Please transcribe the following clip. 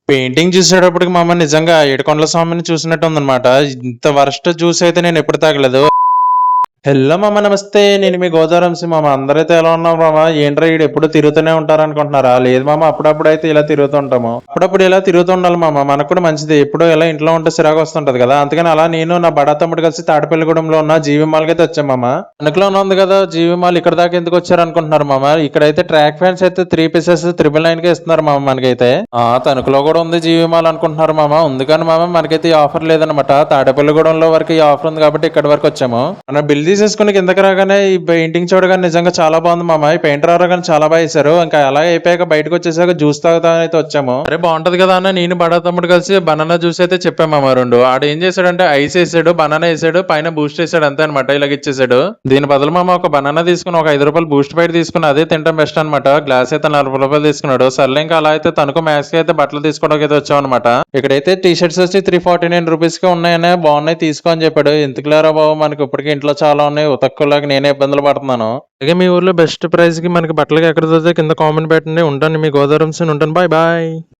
Painting చూసేటప్పటికి మా అమ్మ నిజంగా ఏడుకొండల స్వామిని చూసినట్టు ఉందన్నమాట. ఇంత వరస్ట్ జ్యూస్ అయితే నేను ఎప్పుడు తాగలేదు. హలో మామ, నమస్తే. నేను మీ గోదావరి వంశీ మామ. అందరైతే ఎలా ఉన్నారు మామ? ఏంట్రా ఈడు ఎప్పుడు తిరుగుతూనే ఉంటారు అనుకుంటున్నారా? లేదు మామ, అప్పుడప్పుడు అయితే ఇలా తిరుగుతుంటాము. అప్పుడప్పుడు ఇలా తిరుగుతూ ఉండాలి మామ, మనకు కూడా మంచిది. ఎప్పుడు ఇలా ఇంట్లో ఉంటే సిరాకు వస్తుంటది కదా. అందుకని అలా నేను నా బడా తమ్ముడు కలిసి తాడపల్లిగూడెంలో ఉన్న జీవి మాల్ కి అయితే వచ్చాం మామ. తణుకులోనే ఉంది కదా జీవి మాల్, ఇక్కడ దాకా ఎందుకు వచ్చారు అనుకుంటున్నారు మామ? ఇక్కడైతే ట్రాక్ ఫ్యాన్స్ అయితే 3 పీసెస్ 999 కి ఇస్తున్నారు మామ మనకైతే. తణుకులో కూడా ఉంది జీవి మాల్ అనుకుంటున్నారు మామ. ఉంది కానీ మామ మనకైతే ఈ ఆఫర్ లేదనమాట. తాడపల్లిగూడెంలో వరకు ఈ ఆఫర్ ఉంది కాబట్టి ఇక్కడ వరకు వచ్చాము. మన బిల్ తీసేసుకుని కిందకి రాగానే ఈ పెయింటింగ్ చూడగానే నిజంగా చాలా బాగుంది మామ. ఈ పెయింటర్ రాగానే చాలా బాగా వేశారు. ఇంకా అలాగే అయిపోయాక బయటకు వచ్చేసాక జ్యూస్ తాగుతా అయితే వచ్చాము. అరే బాగుంటది కదా అన్న, నేను బడా తమ్ముడు కలిసి బనానా జ్యూస్ అయితే చెప్పామమ్మ రెండు. ఆడు ఏం చేశాడంటే ఐస్ వేసాడు, బనానా వేసాడు, పైన బూస్ట్ వేసాడు, అంతే అనమాట. ఇలాగ ఇచ్చేసాడు. దీని బదులు మామ ఒక బనానా తీసుకుని ఒక 5 రూపాయలు బూస్ట్ బయట తీసుకుని అదే తింటాం బెస్ట్ అనమాట. గ్లాస్ అయితే 40 రూపాయలు తీసుకున్నాడు. సర్లే ఇంకా అలా అయితే తనకు మ్యాక్స్ కి అయితే బట్టలు తీసుకోవడానికి అయితే వచ్చాం అనమాట. ఇక్కడైతే టీ షర్ట్స్ వచ్చి 349 రూపీస్ కి ఉన్నాయనే, బాగున్నాయి తీసుకో అని చెప్పాడు. ఎందుకులేరా బాబు, మనకి ఇప్పటికి ఇంట్లో చాలా ఉన్నాయి, ఉతక్కులాగా నేనే ఇబ్బందులు పడుతున్నాను. అలాగే మీ ఊర్లో బెస్ట్ ప్రైస్ కి మనకి బట్టలకి ఎక్కడ దొరుకుతాయి కింద కామెంట్ పెట్టండి. ఉంటాను మీ గోదావరి వంశీ, ఉంటాను. Bye bye.